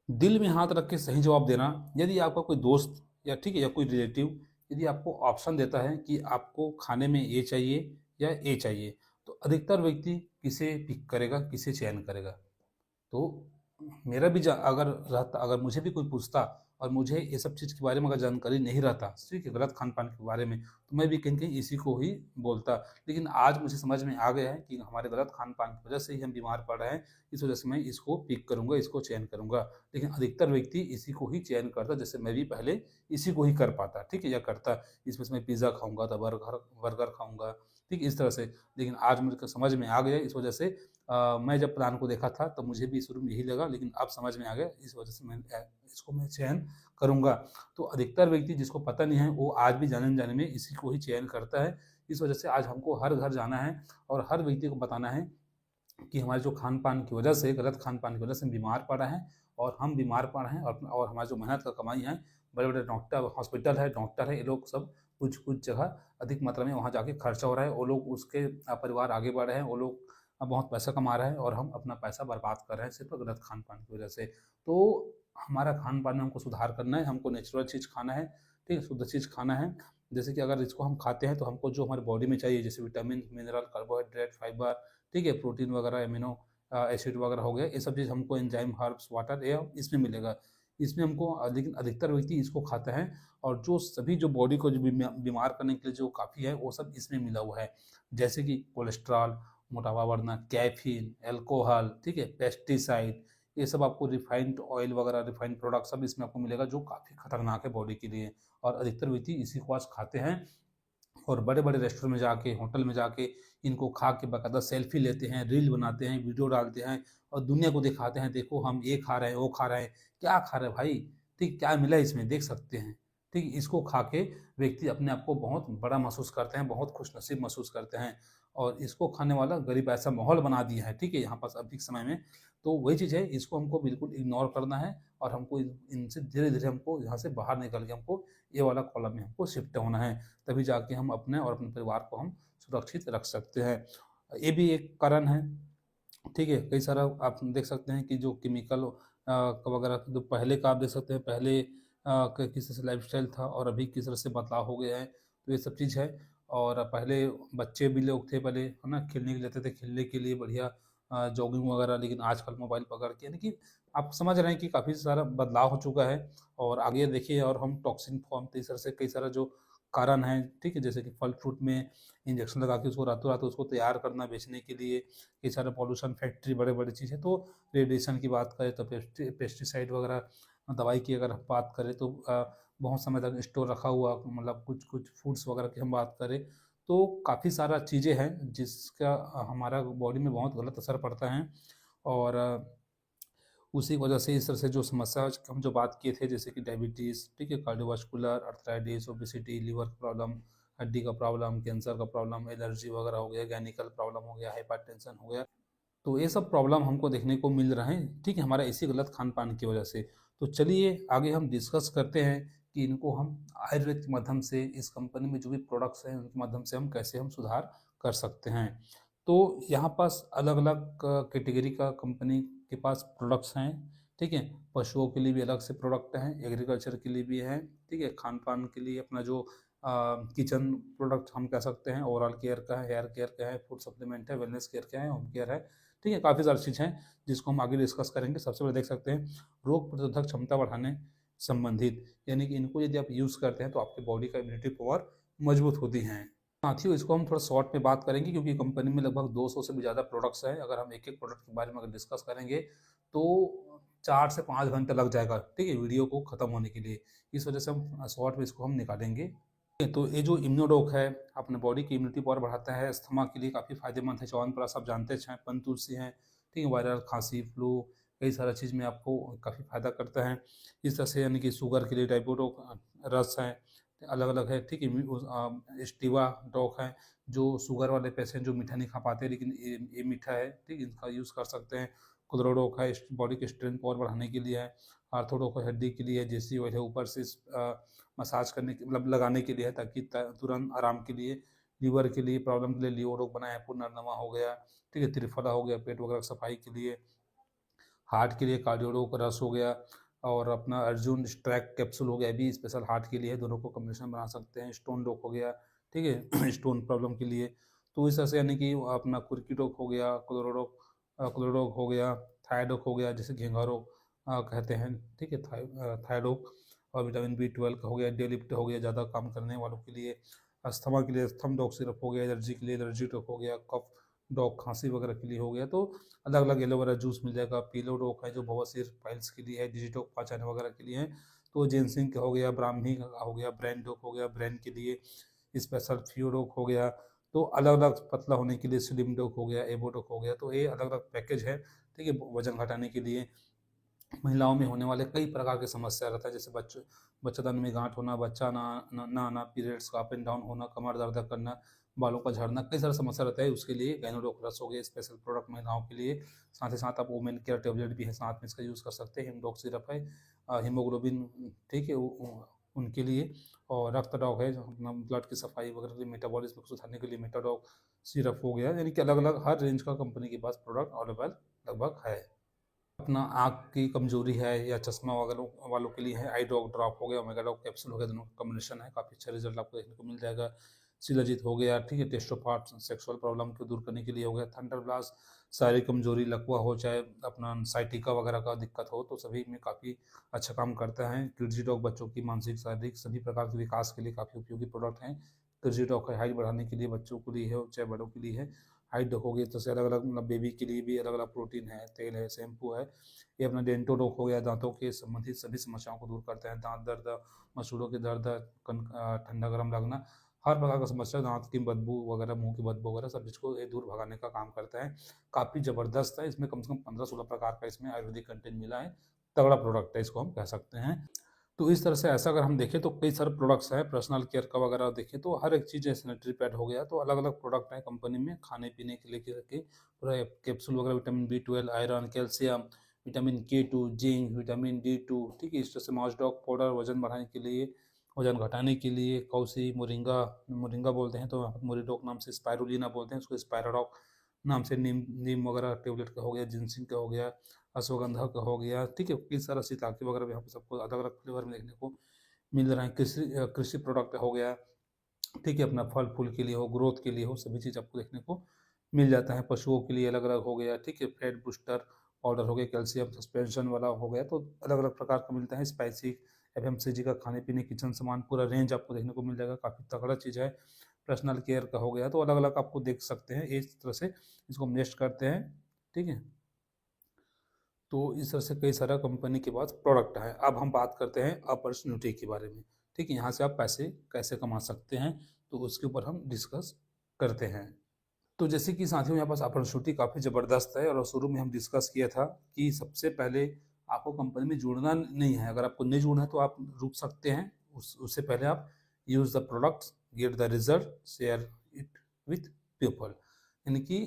दिल में हाथ रख के सही जवाब देना। यदि आपका कोई दोस्त या ठीक है या कोई रिलेटिव यदि आपको ऑप्शन देता है कि आपको खाने में ये चाहिए या ये चाहिए, तो अधिकतर व्यक्ति किसे पिक करेगा, किसे चयन करेगा? तो मेरा भी अगर रहता, अगर मुझे भी कोई पूछता और मुझे ये सब चीज़ के बारे में अगर जानकारी नहीं रहता, ठीक है, गलत खान-पान के बारे में, तो मैं भी कहीं-कहीं इसी को ही बोलता। लेकिन आज मुझे समझ में आ गया है कि हमारे गलत खान-पान की वजह से ही हम बीमार पड़ रहे हैं, इस वजह से मैं इसको पिक करूँगा, इसको चयन करूँगा। लेकिन अधिकतर व्यक्ति इसी को ही चयन करता, जैसे मैं भी पहले इसी को ही कर पाता, ठीक है, या करता। इसमें से मैं पिज़्ज़ा खाऊँगा, तो बर्गर बर्गर खाऊँगा, ठीक है, इस तरह से। लेकिन आज मुझे समझ में आ गया, इस वजह से मैं जब प्लान को देखा था तब मुझे भी शुरू में यही लगा, लेकिन अब समझ में आ गया, इस वजह से मैं इसको मैं चयन करूँगा। तो अधिकतर व्यक्ति जिसको पता नहीं है वो आज भी जाने-अनजाने में इसी को ही चयन करता है। इस वजह से आज हमको हर घर जाना है और हर व्यक्ति को बताना है कि हमारे जो खान-पान की वजह से, गलत खान-पान की वजह से हम बीमार पड़ रहे हैं, और हम बीमार पड़ रहे हैं, और हमारी जो मेहनत का कमाई है, बड़े-बड़े डॉक्टर, हॉस्पिटल है, डॉक्टर है, ये लोग सब कुछ-कुछ जगह अधिक मात्रा में वहाँ जाके खर्चा हो रहा है। वो लोग, उसके परिवार आगे बढ़ रहे हैं, वो लोग बहुत पैसा कमा रहे हैं, और हम अपना पैसा बर्बाद कर रहे हैं सिर्फ़ गलत खान-पान की वजह से। तो हमारा खान-पान में हमको सुधार करना है, हमको नेचुरल चीज़ खाना है, ठीक है? शुद्ध चीज़ खाना है। जैसे कि अगर इसको हम खाते हैं तो हमको जो हमारी बॉडी में चाहिए, जैसे विटामिन, मिनरल, कार्बोहाइड्रेट, फाइबर, ठीक है, प्रोटीन वगैरह, एमिनो एसिड वगैरह हो गया, ये सब चीज़ हमको एंजाइम, हर्ब्स, वाटर, ये इसमें मिलेगा। इसमें हमको लेकिन अधिकतर व्यक्ति इसको खाते हैं, और जो सभी जो बॉडी को जो बीमार करने के लिए जो काफ़ी है, वो सब इसमें मिला हुआ है। जैसे कि कोलेस्ट्रॉल, मोटापा बढ़ना, कैफ़ीन, अल्कोहल, ठीक है, पेस्टिसाइड, ये सब आपको रिफाइंड ऑयल वगैरह, रिफाइंड प्रोडक्ट सब इसमें आपको मिलेगा, जो काफ़ी खतरनाक है बॉडी के लिए, और अधिकतर व्यक्ति इसी को आज खाते हैं। और बड़े-बड़े रेस्टोरेंट में जाके, होटल में जाके इनको खा के बाकायदा सेल्फी लेते हैं, रील बनाते हैं, वीडियो डालते हैं, और दुनिया को दिखाते हैं, देखो हम ये खा रहे हैं, वो खा रहे हैं। क्या खा रहे हैं भाई? ठीक, क्या मिला है इसमें, देख सकते हैं। ठीक, इसको खा के व्यक्ति अपने आप को बहुत बड़ा महसूस करते हैं, बहुत खुशनसीब महसूस करते हैं, और इसको खाने वाला गरीब ऐसा माहौल बना दिया है, ठीक है, यहाँ पास अभी के समय में। तो वही चीज़ है, इसको हमको बिल्कुल इग्नोर करना है, और हमको इनसे धीरे-धीरे हमको यहाँ से बाहर निकल के हमको ये वाला कॉलम में हमको शिफ्ट होना है। तभी जाके हम अपने और अपने परिवार को हम सुरक्षित रख सकते हैं। ये भी एक कारण है, ठीक है? कई सारा आप देख सकते हैं कि जो केमिकल वगैरह जो पहले का आप देख सकते हैं, पहले क किस तरह से लाइफ़स्टाइल था और अभी किस तरह से बदलाव हो गया है, तो ये सब चीज़ है। और पहले बच्चे भी लोग थे पहले, है ना? खेलने के लिए जाते थे, खेलने के लिए बढ़िया जॉगिंग वगैरह, लेकिन आजकल मोबाइल पकड़ के, यानी कि आप समझ रहे हैं कि काफ़ी सारा बदलाव हो चुका है। और आगे देखिए, और हम टॉक्सिन फॉर्म, तो इस तरह से कई सारा जो कारण है, ठीक है? जैसे कि फल-फ्रूट में इंजेक्शन लगा के उसको रातों-रात उसको तैयार करना बेचने के लिए, ये सारा पॉल्यूशन, फैक्ट्री, बड़े-बड़े चीज़ है। तो रेडिएशन की बात करें तो पेस्टिसाइड वगैरह, दवाई की अगर हम बात करें तो बहुत समय तक स्टोर रखा हुआ, मतलब कुछ-कुछ फूड्स वगैरह की हम बात करें, तो काफ़ी सारा चीज़ें हैं जिसका हमारा बॉडी में बहुत गलत असर पड़ता है। और उसी वजह से इस तरह से जो समस्या हम जो बात किए थे, जैसे कि डायबिटीज़, ठीक है, cardiovascular, arthritis, obesity, liver problem, हड्डी का प्रॉब्लम, कैंसर का प्रॉब्लम, एलर्जी वगैरह हो गया, गायनिकल प्रॉब्लम हो गया, हाइपरटेंशन हो गया, तो ये सब प्रॉब्लम हमको देखने को मिल रहे हैं, ठीक है, हमारा इसी गलत खान-पान की वजह से। तो चलिए आगे हम डिस्कस करते हैं कि इनको हम आयुर्वेद के माध्यम से, इस कंपनी में जो भी प्रोडक्ट्स हैं उनके माध्यम से हम कैसे हम सुधार कर सकते हैं। तो यहाँ पास अलग-अलग कैटेगरी का कंपनी के पास प्रोडक्ट्स हैं, ठीक है? पशुओं के लिए भी अलग से प्रोडक्ट हैं, एग्रीकल्चर के लिए भी हैं, ठीक है? खान-पान के लिए अपना जो किचन प्रोडक्ट हम कह सकते हैं, ओरल केयर का है, हेयर केयर का है, फूड सप्लीमेंट है, वेलनेस केयर का है, होम केयर है, ठीक है? काफ़ी सारी चीज़ हैं जिसको हम आगे डिस्कस करेंगे। सबसे पहले देख सकते हैं रोग प्रतिरोधक क्षमता बढ़ाने संबंधित, यानी कि इनको यदि आप यूज़ करते हैं तो आपकी बॉडी का इम्यूनिटी पावर मजबूत होती है। साथियों, इसको हम थोड़ा शॉर्ट में बात करेंगे क्योंकि कंपनी में लगभग 200 से भी ज़्यादा प्रोडक्ट्स हैं। अगर हम एक-एक प्रोडक्ट के बारे में अगर डिस्कस करेंगे तो 4 से 5 घंटे लग जाएगा, ठीक है, वीडियो को ख़त्म होने के लिए। इस वजह से हम शॉर्ट में इसको हम निकालेंगे। तो ये जो इम्यूनोडॉक है, अपने बॉडी की इम्यूनिटी पावर बढ़ाता है, अस्थमा के लिए काफ़ी फ़ायदेमंद है, च्यवनप्राश आप जानते हैं, पंतुलसी हैं, ठीक है, वायरल खाँसी, फ्लू, कई सारा चीज़ में आपको काफ़ी फ़ायदा करता है। इस तरह से यानी कि शुगर के लिए डाइबोडोक रस है, अलग-अलग है, ठीक है, स्टीवा डॉक है, जो शुगर वाले पेशेंट जो मीठा नहीं खा पाते, लेकिन ये मीठा है, ठीक है, इनका यूज़ कर सकते हैं। क्लोरोडॉक है, बॉडी की स्ट्रेंथ पावर बढ़ाने के लिए है। आर्थोडॉक है, हड्डी के लिए है, जेसी ऑयल है, ऊपर से मसाज करने के, मतलब लगाने के लिए है, ताकि तुरंत आराम के लिए। लीवर के लिए प्रॉब्लम के लिए लियोडोक बनाया है, पुनर्नवा हो गया, ठीक है, त्रिफला हो गया, पेट वगैरह की सफाई के लिए। हार्ट के लिए कार्डियोडोक रस हो गया, और अपना अर्जुन स्ट्रैक कैप्सूल हो गया, ये भी स्पेशल हार्ट के लिए है, दोनों को कॉम्बिनेशन बना सकते हैं। स्टोन डॉक हो गया, ठीक है, स्टोन प्रॉब्लम के लिए। तो इस तरह से यानी कि अपना कुर्की डॉक हो गया, क्लोरोडॉक हो गया, थायरॉइड हो गया, जैसे घेंघा रोग कहते हैं, ठीक है, थायरॉइड। और विटामिन B12 का हो गया, डेलिप्ट हो गया ज़्यादा काम करने वालों के लिए, अस्थमा के लिए अस्थम डॉग सिरप हो गया, एलर्जी के लिए एलर्जी डॉग हो गया, कफ डॉग खांसी वगैरह के लिए हो गया। तो अलग अलग एलोवेरा जूस मिल जाएगा। पीलो डॉग है जो बवासीर पाइल्स के लिए है, डिजिटॉक पाचन वगैरह के लिए है। तो जेनसिंग का हो गया, ब्राह्मी का हो गया, ब्रेन डॉग हो गया, ब्रेन के लिए स्पेशल फ्यूडोक हो गया। तो अलग अलग पतला होने के लिए स्लिम डॉग हो गया, एबोडोक हो गया। तो ये अलग अलग पैकेज है, ठीक है, वजन घटाने के लिए। महिलाओं में होने वाले कई प्रकार की समस्या रहता है, जैसे बच्चेदानी में गांठ होना, बच्चा ना आना, पीरियड्स का अप एंड डाउन होना, कमर दर्द करना, बालों का झड़ना, कई सारा समस्या रहता है। उसके लिए गाइनोडोक्रास हो गया, स्पेशल प्रोडक्ट महिलाओं के लिए। साथ ही साथ आप वुमेन केयर टेबलेट भी है, साथ में इसका यूज़ कर सकते हैं। हिमडॉक सिरप है, हीमोग्लोबिन, ठीक है, उनके लिए। और रक्त डॉग है जो अपना ब्लड की सफाई वगैरह के लिए, मेटाबॉलिज्म को सुधारने के लिए मेटाडॉग सिरप हो गया। यानी कि अलग अलग हर रेंज का कंपनी के पास प्रोडक्ट अवेलेबल लगभग है। अपना आँख की कमजोरी है या चश्मा वगैरह वालों के लिए है, आई ड्रॉप ड्रॉप हो गया, ओमेगा ड्रॉप कैप्सूल हो गया, दोनों का कॉम्बिनेशन है, काफ़ी अच्छा रिजल्ट आपको देखने को मिल जाएगा। शिलाजीत हो गया, ठीक है, टेस्टोपार्ट सेक्सुअल प्रॉब्लम को दूर करने के लिए हो गया। थंडर ब्लास्ट शारीरिक कमजोरी, लकवा हो, चाहे अपना साइटिका वगैरह का दिक्कत हो, तो सभी में काफ़ी अच्छा काम करता है। किड्जी डॉग बच्चों की मानसिक शारीरिक सभी प्रकार के विकास के लिए काफ़ी उपयोगी प्रोडक्ट हैं। किड्जी डॉग का हाइट बढ़ाने के लिए बच्चों के लिए है, चाहे बड़ों के लिए है। हाइट हो गई तो से अलग अलग, मतलब बेबी के लिए भी अलग अलग प्रोटीन है, तेल है, शैम्पू है। ये अपना डेंटो डॉग हो गया, दांतों के संबंधित सभी समस्याओं को दूर करते हैं। दांत दर्द, मसूड़ों के दर्द, ठंडा गर्म लगना, हर प्रकार का समस्या, दांत की बदबू वगैरह, मुंह की बदबू वगैरह, सब चीज़ को ये दूर भगाने का काम करता है। काफ़ी ज़बरदस्त है, इसमें कम से कम 15-16 प्रकार का इसमें आयुर्वेदिक कंटेंट मिला है। तगड़ा प्रोडक्ट है, इसको हम कह सकते हैं। तो इस तरह से ऐसा अगर हम देखें तो कई सारे प्रोडक्ट्स हैं। पर्सनल केयर का वगैरह देखें तो हर एक चीज़ है, सैनिटरी पैड हो गया, तो अलग अलग प्रोडक्ट हैं कंपनी में, खाने पीने के लेके रखे पूरा कैप्सूल वगैरह, vitamin B12, iron, calcium, vitamin K2, zinc, vitamin D2, ठीक है। इस तरह से मॉसडॉक पाउडर वजन बढ़ाने के लिए, वजन घटाने के लिए, कौसी, मोरिंगा, मोरिंगा बोलते हैं तो मोरिडॉक नाम से, स्पायरुलिना बोलते हैं उसको, स्पायराडॉक नाम से, नीम नीम वगैरह टेबलेट का हो गया, जिनसिंग का हो गया, अश्वगंधा का हो गया, ठीक है। कई सारा शीतलाती वगैरह भी यहाँ पे सबको अलग अलग फ्लेवर में देखने को मिल रहा है। कृषि प्रोडक्ट हो गया, ठीक है, अपना फल फूल के लिए हो, ग्रोथ के लिए हो, सभी चीज़ आपको देखने को मिल जाता है। पशुओं के लिए अलग अलग हो गया, ठीक है, फैट बूस्टर पाउडर हो गया, कैल्शियम सस्पेंशन वाला हो गया, तो अलग अलग प्रकार का मिलता है। स्पाइसी FMCG का खाने पीने किचन सामान पूरा रेंज आपको देखने को मिल जाएगा, काफ़ी तगड़ा चीज़ है। पर्सनल केयर का हो गया, तो अलग अलग आपको देख सकते हैं। इस तरह से इसको हम नेक्स्ट करते हैं, ठीक है। तो इस तरह से कई सारा कंपनी के पास प्रोडक्ट है। अब हम बात करते हैं अपॉर्चुनिटी के बारे में, ठीक है, यहाँ से आप पैसे कैसे कमा सकते हैं, तो उसके ऊपर हम डिस्कस करते हैं। तो जैसे कि साथियों, यहाँ पास अपॉर्चुनिटी काफ़ी ज़बरदस्त है, और शुरू में हम डिस्कस किया था कि सबसे पहले आपको कंपनी में जुड़ना नहीं है। अगर आपको नहीं जुड़ना है तो आप रुक सकते हैं। उससे पहले आप use the products, get the result, share it with people. यानी कि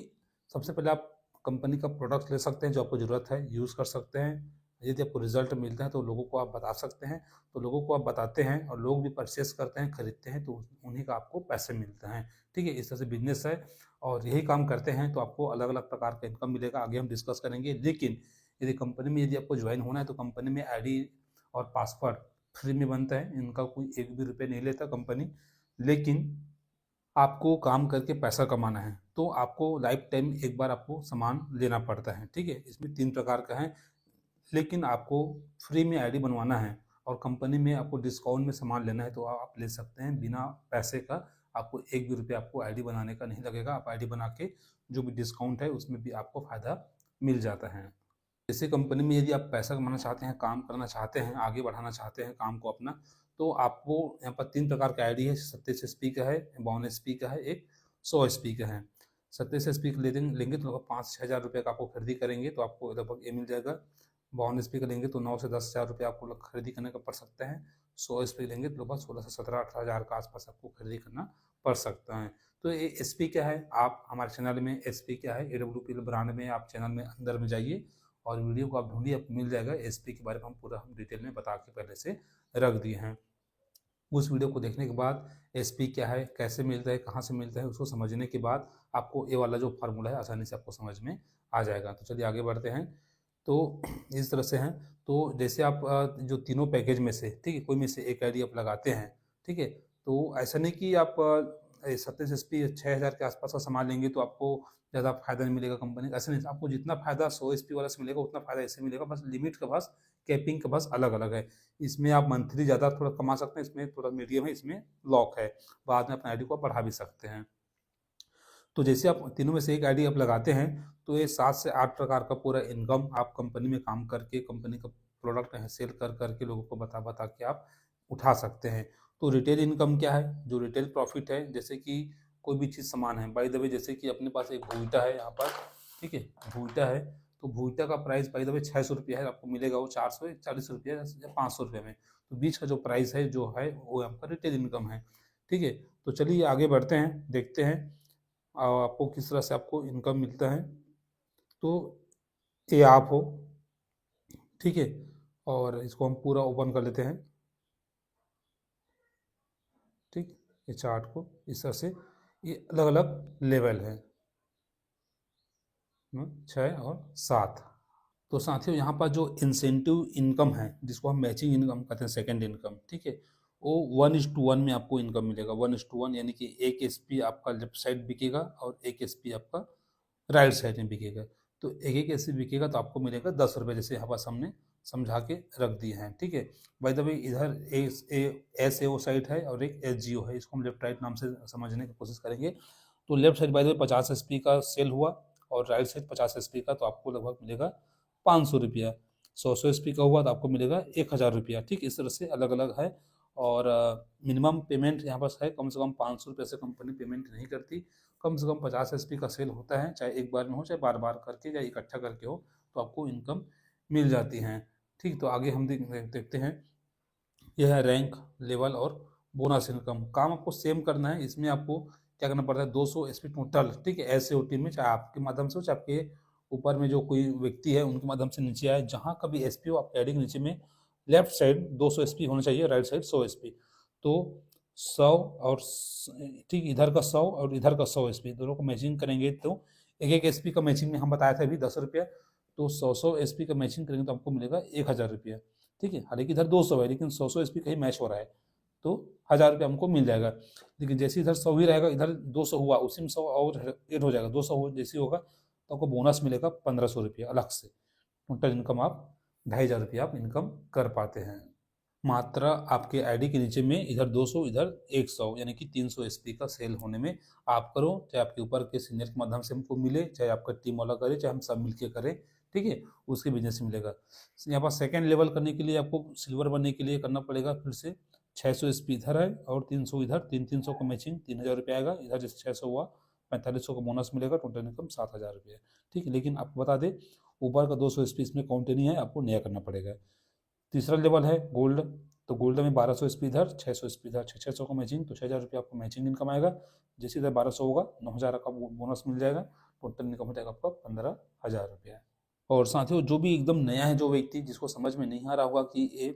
सबसे पहले आप कंपनी का प्रोडक्ट ले सकते हैं जो आपको ज़रूरत है, यूज़ कर सकते हैं। यदि आपको रिजल्ट मिलता है तो लोगों को आप बता सकते हैं, तो लोगों को आप बताते हैं और लोग भी परचेस करते हैं, खरीदते हैं, तो उन्हीं का आपको पैसे मिलते हैं, ठीक है। इस तरह से बिजनेस है, और यही काम करते हैं तो आपको अलग अलग प्रकार का इनकम मिलेगा, आगे हम डिस्कस करेंगे। लेकिन यदि कंपनी में, यदि आपको ज्वाइन होना है तो कंपनी में ID और पासवर्ड फ्री में बनता है, इनका कोई एक भी रुपये नहीं लेता कंपनी। लेकिन आपको काम करके पैसा कमाना है तो आपको लाइफ टाइम एक बार आपको सामान लेना पड़ता है, ठीक है। इसमें 3 प्रकार का है, लेकिन आपको फ्री में ID बनवाना है और कंपनी में आपको डिस्काउंट में सामान लेना है तो आप ले सकते हैं बिना पैसे का। आपको एक भी रुपया आपको ID बनाने का नहीं लगेगा। आप ID बना के जो भी डिस्काउंट है उसमें भी आपको फ़ायदा मिल जाता है। जैसे कंपनी में यदि आप पैसा कमाना चाहते हैं, काम करना चाहते हैं, आगे बढ़ाना चाहते हैं काम को अपना, तो आपको यहाँ पर 3 प्रकार का ID है। 27 SP का है, 52 SP का है, एक 100 SP का है। 27 SP का लेंगे तो लगभग 5-6 हज़ार रुपये का आपको खरीदी करेंगे तो आपको लगभग ये मिल जाएगा। 52 SP का लेंगे तो 9 से 10 हज़ार रुपये आपको खरीदी करने का पड़ सकता है। 100 SP लेंगे तो लगभग 16 से 17-18 हज़ार के आसपास आपको खरीदी करना पड़ सकता है। तो ये SP क्या है, आप हमारे चैनल में SP क्या है, AWPL ब्रांड में आप चैनल में अंदर में जाइए और वीडियो को आप ढूंढिए, आपको मिल जाएगा। SP के बारे में हम पूरा डिटेल में बता के पहले से रख दिए हैं। उस वीडियो को देखने के बाद SP क्या है, कैसे मिलता है, कहाँ से मिलता है, उसको समझने के बाद आपको ये वाला जो फार्मूला है आसानी से आपको समझ में आ जाएगा। तो चलिए आगे बढ़ते हैं। तो इस तरह से हैं, तो जैसे आप जो तीनों पैकेज में से, ठीक है, कोई में से एक ID आप लगाते हैं, ठीक है, तो ऐसा नहीं कि आप 27 SP 6000 के आसपास का सामान लेंगे तो आपको ज़्यादा फायदा नहीं मिलेगा कंपनी का। ऐसा नहीं, आपको जितना फायदा 100 SP वाला से मिलेगा उतना फायदा ऐसे मिलेगा, बस लिमिट का बस कैपिंग का बस अलग अलग है। इसमें आप मंथली ज़्यादा थोड़ा कमा सकते हैं, इसमें थोड़ा मीडियम है, इसमें लॉक है, बाद में अपना आईडी को बढ़ा भी सकते हैं। तो जैसे आप तीनों में से एक आईडी आप लगाते हैं तो ये 7 से 8 प्रकार का पूरा इनकम आप कंपनी में काम करके, कंपनी का प्रोडक्ट है सेल कर करके लोगों को बता बता के आप उठा सकते हैं। तो रिटेल इनकम क्या है, जो रिटेल प्रॉफिट है, जैसे कि कोई भी चीज़ सामान है, बाय द वे जैसे कि अपने पास एक भूइटा है यहाँ पर, ठीक है, भूइटा है, तो भूइटा का प्राइस बाय द वे 600 रुपया है, आपको मिलेगा वो 440 रुपया या 500 रुपये में। तो बीच का जो प्राइस है जो है वो आपका रिटेल इनकम है, ठीक है। तो चलिए आगे बढ़ते हैं, देखते हैं आपको किस तरह से आपको इनकम मिलता है। तो ये आप हो, ठीक है, और इसको हम पूरा ओपन कर लेते हैं, ठीक, ये चार्ट को इस तरह से, ये अलग अलग लेवल है, 6 और 7। तो साथियों यहाँ पर जो इंसेंटिव इनकम है जिसको हम मैचिंग इनकम कहते हैं, सेकंड इनकम, ठीक है, वो 1:1 में आपको इनकम मिलेगा। 1:1 यानी कि एक SP आपका लेफ्ट साइड बिकेगा और एक SP आपका राइट साइड में बिकेगा। तो एक एक SP बिकेगा तो आपको मिलेगा 10 रुपये, जैसे यहाँ पर हमने समझा के रख दिए हैं, ठीक है। बाय द वे इधर SAO साइट है और एक SGO है, इसको हम लेफ्ट राइट नाम से समझने की कोशिश करेंगे। तो left side by the way 50 SP का सेल हुआ और राइट साइड 50 SP का, तो आपको लगभग मिलेगा 500 रुपया। 100 SP का हुआ तो आपको मिलेगा 1000 रुपया, ठीक, इस तरह से अलग अलग है। और मिनिमम पेमेंट यहाँ पर है कम से कम 500 रुपये से कंपनी पेमेंट नहीं करती, कम से कम 50 SP का सेल होता है, चाहे एक बार में हो चाहे बार बार करके या इकट्ठा करके हो, तो आपको इनकम मिल जाती हैं, ठीक। तो आगे हम देखते हैं, यह है रैंक लेवल और बोनस इनकम। काम आपको सेम करना है, इसमें आपको क्या करना पड़ता है, 200 SP टोटल, ठीक है, SAOT में, चाहे आपके माध्यम से हो चाहे आपके ऊपर में जो कोई व्यक्ति है उनके माध्यम से नीचे आए, जहाँ कभी SP हो आपके आईडी के नीचे में लेफ्ट साइड 200 SP होना चाहिए, राइट साइड 100 SP। तो 100 और ठीक इधर का 100 और इधर का 100 SP दोनों को मैचिंग करेंगे तो एक एक SP का मैचिंग में हम बताया था अभी 10 रुपया, तो 100 SP का मैचिंग करेंगे तो आपको मिलेगा 1000 रुपया, ठीक है। हालांकि इधर 200 है लेकिन 100 SP कहीं मैच हो रहा है तो 1000 रुपया हमको मिल जाएगा। लेकिन जैसे इधर 100 ही रहेगा, इधर 200 हुआ, उसी में 100 और ऐड हो जाएगा, 200 हो जैसे होगा तो आपको बोनस मिलेगा 1500 रुपया अलग से। टोटल इनकम आप 2500 रुपया आप इनकम कर पाते हैं। मात्रा आपके आईडी के नीचे में इधर 200 इधर 100 यानी कि 300 SP का सेल होने में आप करो, चाहे आपके ऊपर के सीनियर के माध्यम से हमको मिले, चाहे आपका टीम वाला करे, चाहे हम सब मिलके करें, ठीक है, उसके बिजनेस मिलेगा। यहाँ पर सेकेंड लेवल करने के लिए आपको सिल्वर बनने के लिए करना पड़ेगा फिर से 600 SP इधर है और 300 इधर, 300 का मैचिंग 3000 रुपये आएगा, इधर जैसे 600 हुआ 4500 का बोनस मिलेगा, टोटल इनकम 7000 रुपये, ठीक है। लेकिन आपको बता दें ऊपर का 200 SP इसमें काउंट नहीं है, आपको नया करना पड़ेगा। तीसरा लेवल है गोल्ड, तो गोल्ड में 1200 SP इधर, 600 SP इधर, 600 का मैचिंग, तो 6000 रुपये आपको मैचिंग इनकम आएगा। जैसे इधर 1200 होगा 9000 का बोनस मिल जाएगा, टोटल इनकम हो जाएगा आपका 15000 रुपया। और साथियों जो भी एकदम नया है, जो व्यक्ति जिसको समझ में नहीं आ रहा होगा कि ये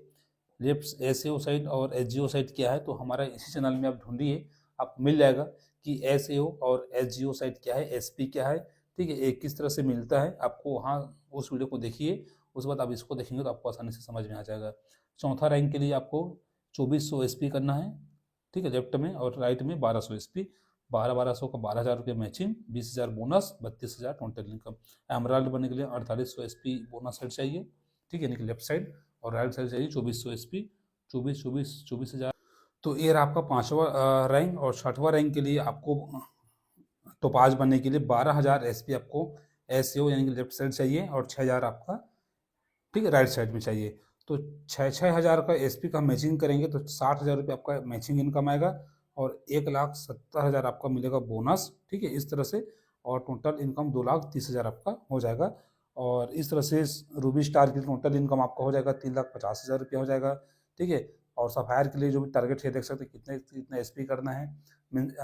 लेफ्ट SAO साइट और SGO साइट क्या है, तो हमारा इसी चैनल में आप ढूंढिए, आपको मिल जाएगा कि SAO और SGO साइट क्या है, SP क्या है, ठीक है, एक किस तरह से मिलता है, आपको वहाँ उस वीडियो को देखिए, उसके बाद आप इसको देखेंगे तो आपको आसानी से समझ में आ जाएगा। चौथा रैंक के लिए आपको 2400 SP करना है, ठीक है, लेफ्ट में, और राइट में 1200 SP, 1200 का 12000 रुपये matching, 20000 bonus, 32000 total income. Emerald बनने के लिए 4800 SP बोनस साइड चाहिए, ठीक है, यानी कि लेफ्ट साइड, और राइट साइड चाहिए 2400 SP, 24,000। तो ये रहा आपका 5वां रैंक। और 6वां रैंक के लिए आपको टोपाज बनने के लिए 12000 SP आपको SAO यानी कि लेफ्ट साइड चाहिए और 6000 आपका, ठीक है, राइट साइड में चाहिए। तो 6,000 का SP का मैचिंग करेंगे तो 60,000 रुपये आपका मैचिंग इनकम आएगा और 1,70,000 आपका मिलेगा बोनस, ठीक है, इस तरह से, और टोटल इनकम 2,30,000 आपका हो जाएगा। और इस तरह से रूबी स्टार की टोटल इनकम आपका हो जाएगा 3,50,000 रुपया हो जाएगा, ठीक है। और सफायर के लिए जो भी टारगेट है देख सकते हैं कितने कितना SP करना है,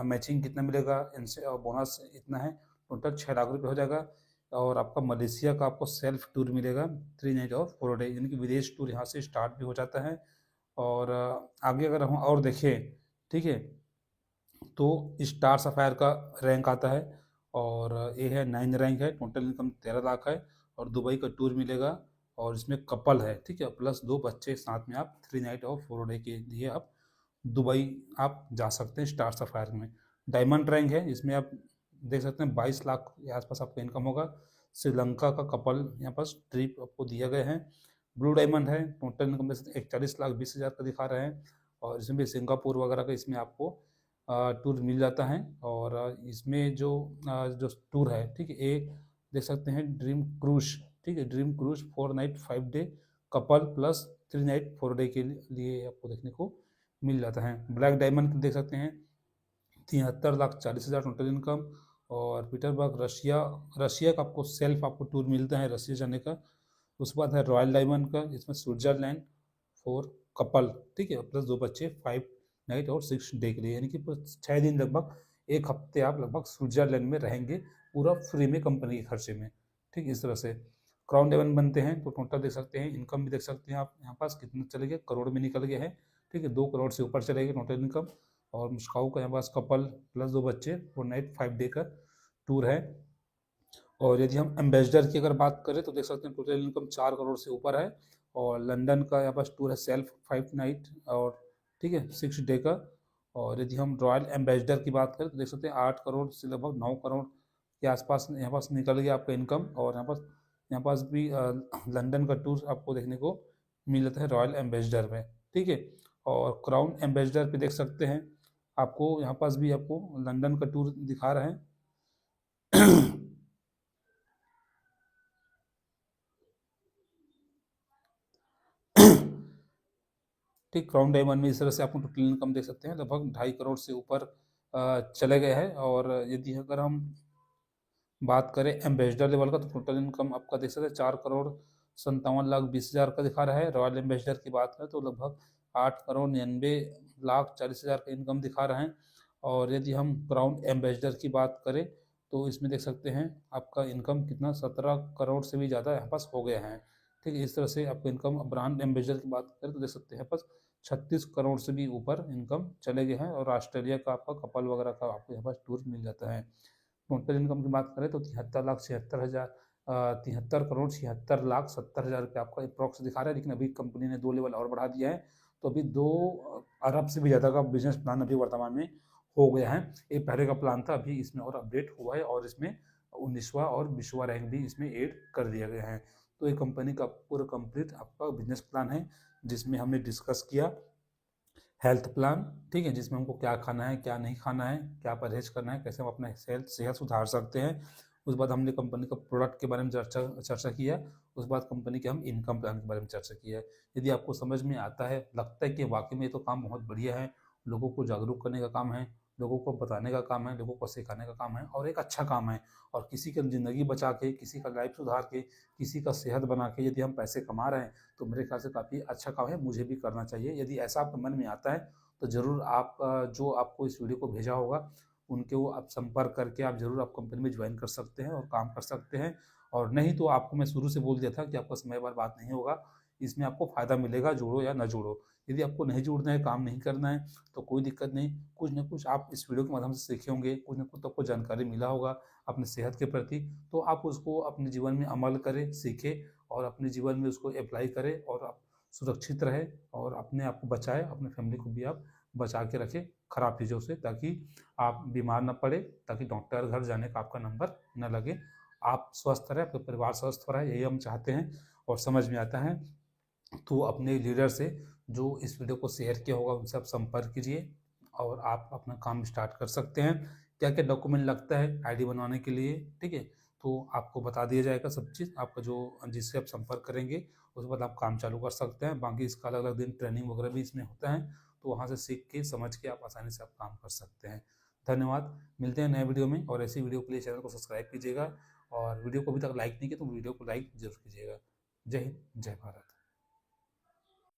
मैचिंग कितना मिलेगा इनसे, और बोनस इतना है, टोटल 6 लाख रुपये हो जाएगा। और आपका मलेशिया का आपको सेल्फ टूर मिलेगा 3 नाइट और 4 डे, यानी कि विदेश टूर यहाँ से स्टार्ट भी हो जाता है। और आगे अगर हम और देखें, ठीक है, तो स्टार सफायर का रैंक आता है और ये है 9 रैंक है, टोटल इनकम 13 लाख है, और दुबई का टूर मिलेगा, और इसमें कपल है, ठीक है, प्लस 2 बच्चे साथ में आप 3 नाइट और 4 डे के लिए आप दुबई आप जा सकते हैं स्टार सफायर में। डायमंड रैंक है, इसमें आप देख सकते हैं 22 लाख के आसपास आपका इनकम होगा। श्रीलंका का कपल यहाँ पर ट्रिप आपको दिया गया है। ब्लू डायमंड है, टोटल इनकम 41,20,000 का दिखा रहे हैं, और इसमें भी सिंगापुर वगैरह का इसमें आपको टूर मिल जाता है। और इसमें जो टूर है, ठीक है, एक देख सकते हैं ड्रीम क्रूज, ठीक है, dream cruise 4 night 5 day couple plus 3 night 4 day के लिए आपको देखने को मिल जाता है। ब्लैक डायमंड देख सकते हैं 73,40,000 टोटल इनकम। और पीटरबर्ग रशिया, रशिया का आपको सेल्फ आपको टूर मिलता है रशिया जाने का। उसके बाद है रॉयल डायमंड का, इसमें स्विट्जरलैंड 4 कपल, ठीक है, प्लस 2 बच्चे 5 नाइट और 6 डे के लिए, यानी कि 6 दिन लगभग, 1 हफ्ते आप लगभग स्विट्जरलैंड में रहेंगे पूरा फ्री में कंपनी के खर्चे में, ठीक, इस तरह से। क्राउन डायमंड बनते हैं तो टोटल देख सकते हैं, इनकम भी देख सकते हैं आप यहाँ पास कितने चले गए, करोड़ में निकल गए हैं, ठीक है, 2 करोड़ से ऊपर चले गए टोटल इनकम। और मुस्काऊ का यहाँ पास कपल प्लस 2 बच्चे 4 नाइट 5 डे का टूर है। और यदि हम एम्बेसडर की अगर बात करें तो देख सकते हैं टोटल इनकम 4 करोड़ से ऊपर है। और लंदन का यहाँ पास टूर है सेल्फ 5 नाइट और, ठीक है, 6 डे का। और यदि हम रॉयल एम्बेसडर की बात करें तो देख सकते हैं 8 करोड़ से लगभग 9 करोड़ के आसपास यहाँ पास निकल गया आपका इनकम। और यहाँ पास भी लंदन का टूर आपको देखने को मिल जाता है रॉयल एम्बेसडर में, ठीक है। और क्राउन एम्बेसडर पे देख सकते हैं आपको यहाँ पास भी आपको लंदन का टूर दिखा रहे हैं। ठीक, क्राउन डायमंड में इस तरह से आपको टोटल इनकम देख सकते हैं लगभग 2.5 करोड़ से ऊपर चले गए हैं। और यदि अगर हम बात करें एम्बेसडर लेवल का तो टोटल इनकम आपका देख सकते हैं 4,57,20,000 का दिखा रहा है। रॉयल एम्बेसडर की बात करें तो लगभग 8,99,40,000 का इनकम दिखा रहे हैं। और यदि हम क्राउन एम्बेसडर की बात करें तो इसमें देख सकते हैं आपका इनकम कितना 17 करोड़ से भी ज़्यादा यहाँ पास हो गया है, ठीक है, इस तरह से आपका इनकम। ब्रांड एम्बेसडर की बात करें तो देख सकते हैं यहाँ पास 36 करोड़ से भी ऊपर इनकम चले गए हैं। और ऑस्ट्रेलिया का आपका कपल वगैरह का आपको यहाँ पास टूर मिल जाता है। टोटल इनकम की बात करें तो 73,76,000 रुपये आपका अप्रॉक्स दिखा रहा है। लेकिन अभी कंपनी ने 2 लेवल और बढ़ा दिया है, तो अभी 2 अरब से भी ज़्यादा का बिजनेस प्लान अभी वर्तमान में हो गया है। ये पहले का प्लान था, अभी इसमें और अपडेट हुआ है और इसमें 19वां और 20वां रैंक भी इसमें ऐड कर दिया गया है। तो ये कंपनी का पूरा कंप्लीट आपका बिजनेस प्लान है, जिसमें हमने डिस्कस किया हेल्थ प्लान, ठीक है, जिसमें हमको क्या खाना है, क्या नहीं खाना है, क्या परहेज करना है, कैसे हम अपना सेहत सुधार सकते हैं। उसके बाद हमने कंपनी का प्रोडक्ट के बारे में चर्चा किया। उसके बाद कंपनी के हम इनकम प्लान के बारे में चर्चा किया। यदि आपको समझ में आता है, लगता है कि वाकई में ये तो काम बहुत बढ़िया है, लोगों को जागरूक करने का काम है, लोगों को बताने का काम है, लोगों को सिखाने का काम है, और एक अच्छा काम है। और किसी की ज़िंदगी बचा के, किसी का लाइफ सुधार के, किसी का सेहत बना के यदि हम पैसे कमा रहे हैं तो मेरे ख्याल से काफ़ी अच्छा काम है, मुझे भी करना चाहिए। यदि ऐसा आपके मन में आता है तो ज़रूर आप जो आपको इस वीडियो को भेजा होगा उनके वो आप संपर्क करके आप ज़रूर आप कंपनी में ज्वाइन कर सकते हैं और काम कर सकते हैं। और नहीं तो आपको मैं शुरू से बोल दिया था कि आपका समय बर्बाद नहीं होगा, इसमें आपको फ़ायदा मिलेगा, जोड़ो या ना जोड़ो। यदि आपको नहीं जुड़ना है, काम नहीं करना है तो कोई दिक्कत नहीं, कुछ ना कुछ आप इस वीडियो के माध्यम से सीखे होंगे, कुछ ना कुछ तो आपको जानकारी मिला होगा अपने सेहत के प्रति, तो आप उसको अपने जीवन में अमल करें, सीखें और अपने जीवन में उसको अप्लाई करें और आप सुरक्षित रहे और अपने आप को बचाए, अपने फैमिली को भी आप बचा के रखें खराब चीज़ों से, ताकि आप बीमार ना पड़े, ताकि डॉक्टर घर जाने का आपका नंबर न लगे। आप स्वस्थ रहे, आपका परिवार स्वस्थ रहे, यही हम चाहते हैं। और समझ में आता है तो अपने लीडर से जो इस वीडियो को शेयर किया होगा उनसे आप संपर्क कीजिए और आप अपना काम स्टार्ट कर सकते हैं। क्या क्या डॉक्यूमेंट लगता है आईडी बनवाने के लिए, ठीक है, तो आपको बता दिया जाएगा सब चीज़, आपका जो जिससे आप संपर्क करेंगे उसके बाद आप काम चालू कर सकते हैं। बाकी इसका अलग अलग दिन ट्रेनिंग वगैरह भी इसमें होता है, तो वहाँ से सीख के समझ के आप आसानी से आप काम कर सकते हैं। धन्यवाद, मिलते हैं नए वीडियो में। और ऐसी वीडियो के लिए चैनल को सब्सक्राइब कीजिएगा और वीडियो को अभी तक लाइक नहीं किया तो वीडियो को लाइक जरूर कीजिएगा। जय हिंद, जय भारत।